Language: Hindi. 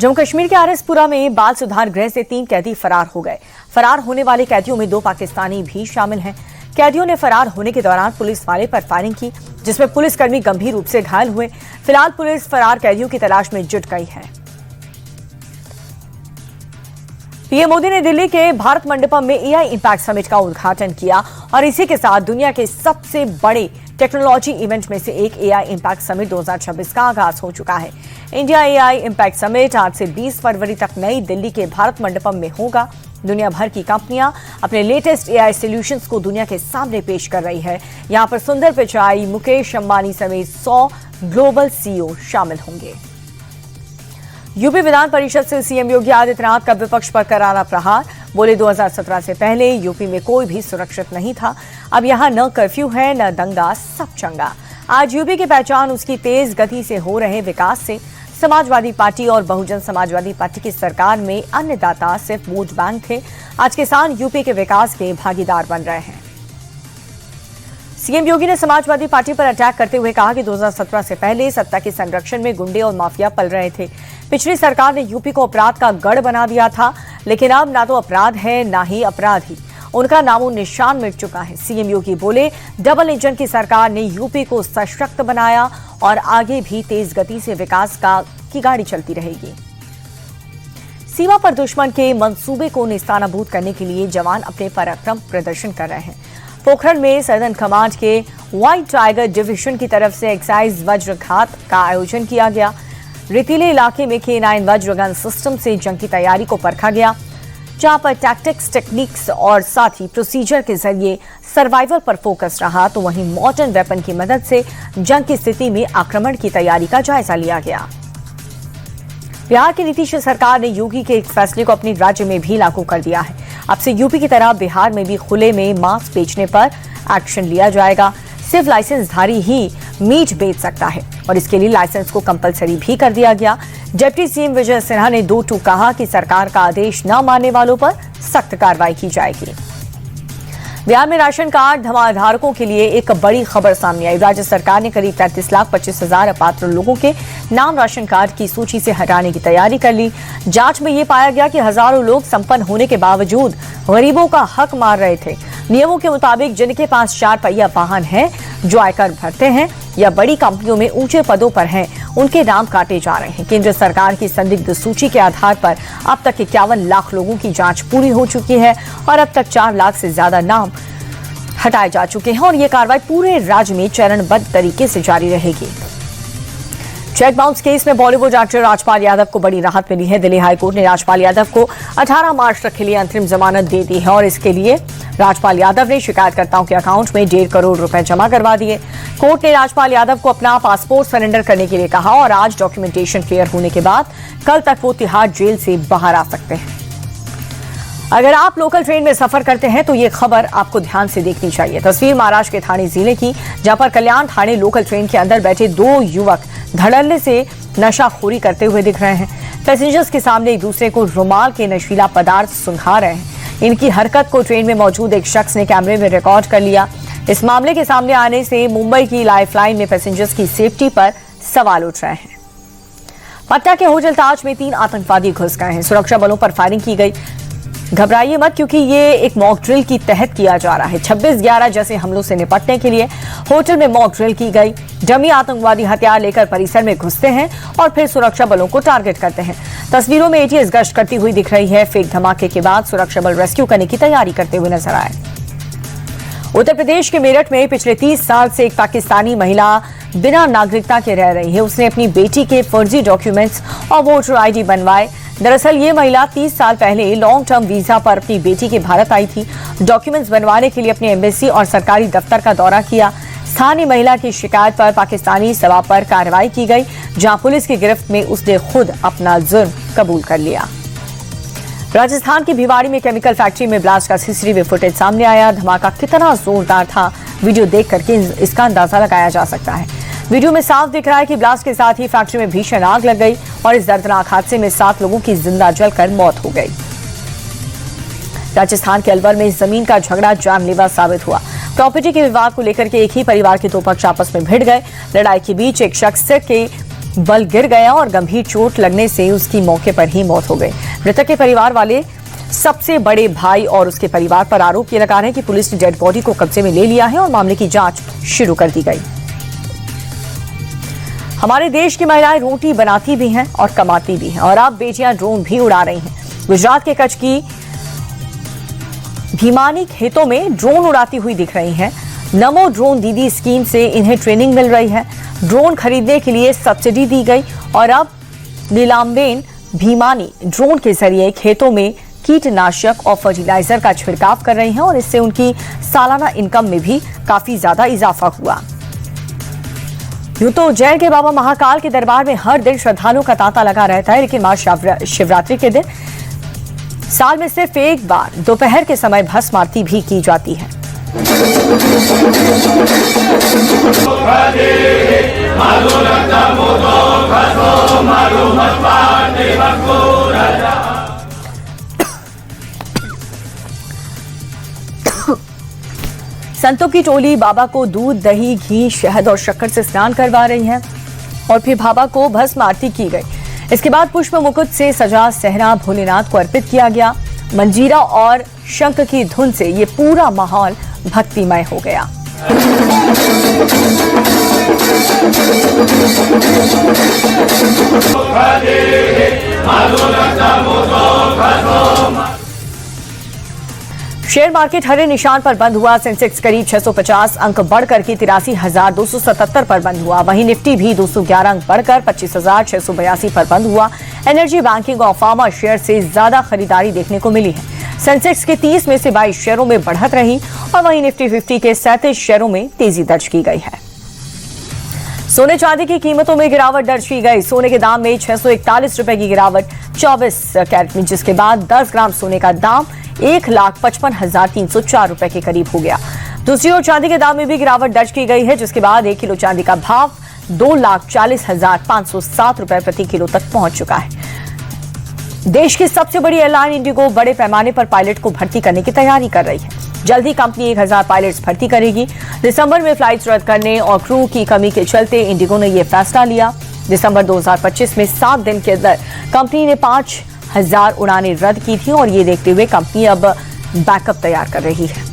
जम्मू कश्मीर के आरएसपुरा में बाल सुधार गृह से 3 कैदी फरार हो गए। फरार होने वाले कैदियों में 2 पाकिस्तानी भी शामिल हैं। कैदियों ने फरार होने के दौरान पुलिस वाले पर फायरिंग की, जिसमें पुलिसकर्मी गंभीर रूप से घायल हुए। फिलहाल पुलिस फरार कैदियों की तलाश में जुट गई है। पीएम मोदी ने दिल्ली के भारत मंडपम में एआई इंपैक्ट समिट का उद्घाटन किया और इसी के साथ दुनिया के सबसे बड़े टेक्नोलॉजी इवेंट में से एक एआई इंपैक्ट समिट 2026 का आगाज हो चुका है। इंडिया एआई इंपैक्ट समिट आज से 20 फरवरी तक नई दिल्ली के भारत मंडपम में होगा। दुनिया भर की कंपनियां अपने लेटेस्ट एआई सॉल्यूशंस को दुनिया के सामने पेश कर रही है। यहां पर सुंदर पिचाई, मुकेश अंबानी समेत 100 ग्लोबल सीईओ शामिल होंगे। यूपी विधान परिषद से सीएम योगी आदित्यनाथ का विपक्ष पर करारा प्रहार। बोले 2017 से पहले यूपी में कोई भी सुरक्षित नहीं था। अब यहां न कर्फ्यू है न दंगा, सब चंगा। आज यूपी की पहचान उसकी तेज गति से हो रहे विकास से। समाजवादी पार्टी और बहुजन समाजवादी पार्टी की सरकार में अन्नदाता सिर्फ वोट बैंक थे। आज किसान यूपी के विकास के भागीदार बन रहे हैं। सीएम योगी ने समाजवादी पार्टी पर अटैक करते हुए कहा कि 2017 से पहले सत्ता के संरक्षण में गुंडे और माफिया पल रहे थे। पिछली सरकार ने यूपी को अपराध का गढ़ बना दिया था, लेकिन अब ना तो अपराध है ना ही अपराधी। उनका नामो निशान मिट चुका है। सीएम योगी बोले, डबल इंजन की सरकार ने यूपी को सशक्त बनाया और आगे भी तेज गति से विकास की गाड़ी चलती रहेगी। सीमा पर दुश्मन के मंसूबे को निस्तानाबूद करने के लिए जवान अपने पराक्रम प्रदर्शन कर रहे हैं। पोखरण में सदर्न कमांड के व्हाइट टाइगर डिवीजन की तरफ से एक्साइज वज्रघात का आयोजन किया गया। रेतीले इलाके में K9 वज्रगन सिस्टम से जंग की तैयारी को परखा गया, जहां पर टैक्टिक्स, टेक्निक्स और साथ ही प्रोसीजर के जरिए सर्वाइवल पर फोकस रहा, तो वहीं मॉडर्न वेपन की मदद से जंग की स्थिति में आक्रमण की तैयारी का जायजा लिया गया। बिहार की नीतीश सरकार ने योगी के एक फैसले को अपने राज्य में भी लागू कर दिया है। अब से यूपी की तरह बिहार में भी खुले में मांस बेचने पर एक्शन लिया जाएगा। सिर्फ लाइसेंसधारी ही मीट बेच सकता है और इसके लिए लाइसेंस को कंपलसरी भी कर दिया गया। डिप्टी सीएम विजय सिन्हा ने 2 टूक कहा कि सरकार का आदेश न मानने वालों पर सख्त कार्रवाई की जाएगी। बिहार में राशन कार्ड धमाधारकों के लिए एक बड़ी खबर सामने आई। राज्य सरकार ने करीब 33,25,000 अपात्र लोगों के नाम राशन कार्ड की सूची से हटाने की तैयारी कर ली। जांच में ये पाया गया कि हजारों लोग संपन्न होने के बावजूद गरीबों का हक मार रहे थे। नियमों के मुताबिक जिनके पास 4 पहिया वाहन है, जो आयकर भरते हैं या बड़ी कंपनियों में ऊंचे पदों पर हैं, उनके नाम काटे जा रहे हैं। केंद्र सरकार की संदिग्ध सूची के आधार पर अब तक 51 लाख लोगों की जांच पूरी हो चुकी है और अब तक 4 लाख से ज्यादा नाम हटाए जा चुके हैं और ये कार्रवाई पूरे राज्य में चरणबद्ध तरीके से जारी रहेगी। चेक बाउंस केस में बॉलीवुड एक्टर राजपाल यादव को बड़ी राहत मिली है। दिल्ली हाईकोर्ट ने राजपाल यादव को 18 मार्च तक के लिए अंतरिम जमानत दे दी है और इसके लिए राजपाल यादव ने शिकायतकर्ताओं के अकाउंट में 1.5 करोड़ रुपए जमा करवा दिए। कोर्ट ने राजपाल यादव को अपना पासपोर्ट सरेंडर करने के लिए कहा और आज डॉक्यूमेंटेशन क्लियर होने के बाद कल तक वो तिहाड़ जेल से बाहर आ सकते हैं। अगर आप लोकल ट्रेन में सफर करते हैं तो ये खबर आपको ध्यान से देखनी चाहिए। तस्वीर महाराष्ट्र के ठाणे जिले की, जहां पर कल्याण ठाणे लोकल ट्रेन के अंदर बैठे 2 युवक धड़ल्ले से नशाखोरी करते हुए दिख रहे हैं। पैसेंजर्स के सामने एक दूसरे को रुमाल के नशीला पदार्थ सुंघा रहे हैं। इनकी हरकत को ट्रेन में मौजूद एक शख्स ने कैमरे में रिकॉर्ड कर लिया। इस मामले के सामने आने से मुंबई की लाइफलाइन में पैसेंजर्स की सेफ्टी पर सवाल उठ रहे हैं। पटना के होटल ताज में 3 आतंकवादी घुस गए हैं। सुरक्षा बलों पर फायरिंग की गई। घबराइए मत, क्योंकि ये एक मॉक ड्रिल की तहत किया जा रहा है। 26/11 जैसे हमलों से निपटने के लिए होटल में मॉक ड्रिल की गई। डमी आतंकवादी हथियार लेकर परिसर में घुसते हैं और फिर सुरक्षा बलों को टारगेट करते हैं। तस्वीरों में एटीएस गश्त करती हुई दिख रही है। फेक धमाके के बाद सुरक्षा बल रेस्क्यू करने की तैयारी करते हुए नजर आए। उत्तर प्रदेश के मेरठ में पिछले 30 साल से एक पाकिस्तानी महिला बिना नागरिकता के रह रही है। उसने अपनी बेटी के फर्जी डॉक्यूमेंट्स और वोटर आईडी बनवाए। दरअसल ये महिला 30 साल पहले लॉन्ग टर्म वीजा पर अपनी बेटी के भारत आई थी। डॉक्यूमेंट्स बनवाने के लिए अपने एम्बेसी और सरकारी दफ्तर का दौरा किया। स्थानीय महिला की शिकायत पर पाकिस्तानी सभा पर कार्रवाई की गई, जहां पुलिस की गिरफ्त में उसने खुद अपना जुर्म कबूल कर लिया। राजस्थान की भिवाड़ी में केमिकल फैक्ट्री में ब्लास्ट का सीसीटीवी फुटेज सामने आया। धमाका कितना जोरदार था, वीडियो देख करके इसका अंदाजा लगाया जा सकता है। वीडियो में साफ दिख रहा है कि ब्लास्ट के साथ ही फैक्ट्री में भीषण आग लग गई और इस दर्दनाक हादसे में 7 लोगों की जिंदा जलकर मौत हो गई। राजस्थान के अलवर में जमीन का झगड़ा जानलेवा साबित हुआ। प्रॉपर्टी के विवाद को लेकर के एक ही परिवार के 2 पक्ष आपस में भिड़ गए। लड़ाई के बीच एक शख्स के बल गिर गया और गंभीर चोट लगने से उसकी मौके पर ही मौत हो गई। मृतक के परिवार वाले सबसे बड़े भाई और उसके परिवार पर आरोप ये लगा रहे हैं कि पुलिस ने डेड बॉडी को कब्जे में ले लिया है और मामले की जांच शुरू कर दी गई। हमारे देश की महिलाएं रोटी बनाती भी हैं और कमाती भी हैं और अब बेटियां ड्रोन भी उड़ा रही हैं। गुजरात के कच्छ की भीमानी खेतों में ड्रोन उड़ाती हुई दिख रही हैं। नमो ड्रोन दीदी स्कीम से इन्हें ट्रेनिंग मिल रही है। ड्रोन खरीदने के लिए सब्सिडी दी गई और अब नीलाम्बेन भीमानी ड्रोन के जरिए खेतों में कीटनाशक और फर्टिलाइजर का छिड़काव कर रही हैं और इससे उनकी सालाना इनकम में भी काफी ज्यादा इजाफा हुआ। यूं तो उज्जैन के बाबा महाकाल के दरबार में हर दिन श्रद्धालुओं का तांता लगा रहता है, लेकिन महाशिवरात्रि के दिन साल में सिर्फ एक बार दोपहर के समय भस्म आरती भी की जाती है। संतों की टोली बाबा को दूध, दही, घी, शहद और शक्कर से स्नान करवा रही है और फिर बाबा को भस्म आरती की गई। इसके बाद पुष्प मुकुट से सजा सेहरा भोलेनाथ को अर्पित किया गया। मंजीरा और शंख की धुन से ये पूरा माहौल भक्तिमय हो गया। शेयर मार्केट हरे निशान पर बंद हुआ। सेंसेक्स करीब 650 अंक बढ़कर के 83,277 पर बंद हुआ। वहीं निफ्टी भी 211 अंक बढ़कर 25,682 पर बंद हुआ। एनर्जी, बैंकिंग और फार्मा शेयर से ज्यादा खरीदारी देखने को मिली है। सेंसेक्स के 30 में से 22 शेयरों में बढ़त रही और वहीं निफ्टी 50 के 37 शेयरों में तेजी दर्ज की गई है। सोने चांदी की कीमतों में गिरावट दर्ज की गई। सोने के दाम में 641 रुपए की गिरावट 24 कैरेट में, जिसके बाद 10 ग्राम सोने का दाम 1,55,304 रुपए के करीब हो गया। दूसरी ओर चांदी के दाम में भी गिरावट दर्ज की गई है, जिसके बाद 1 किलो चांदी का भाव 2,40,507 रुपए प्रति किलो तक पहुंच चुका है। देश की सबसे बड़ी एयरलाइन इंडिगो बड़े पैमाने पर पायलट को भर्ती करने की तैयारी कर रही है। जल्द ही कंपनी 1,000 पायलट्स भर्ती करेगी। दिसंबर में फ्लाइट्स रद्द करने और क्रू की कमी के चलते इंडिगो ने यह फैसला लिया। दिसंबर 2025 में 7 दिन के अंदर कंपनी ने 5,000 उड़ानें रद्द की थी और ये देखते हुए कंपनी अब बैकअप तैयार कर रही है।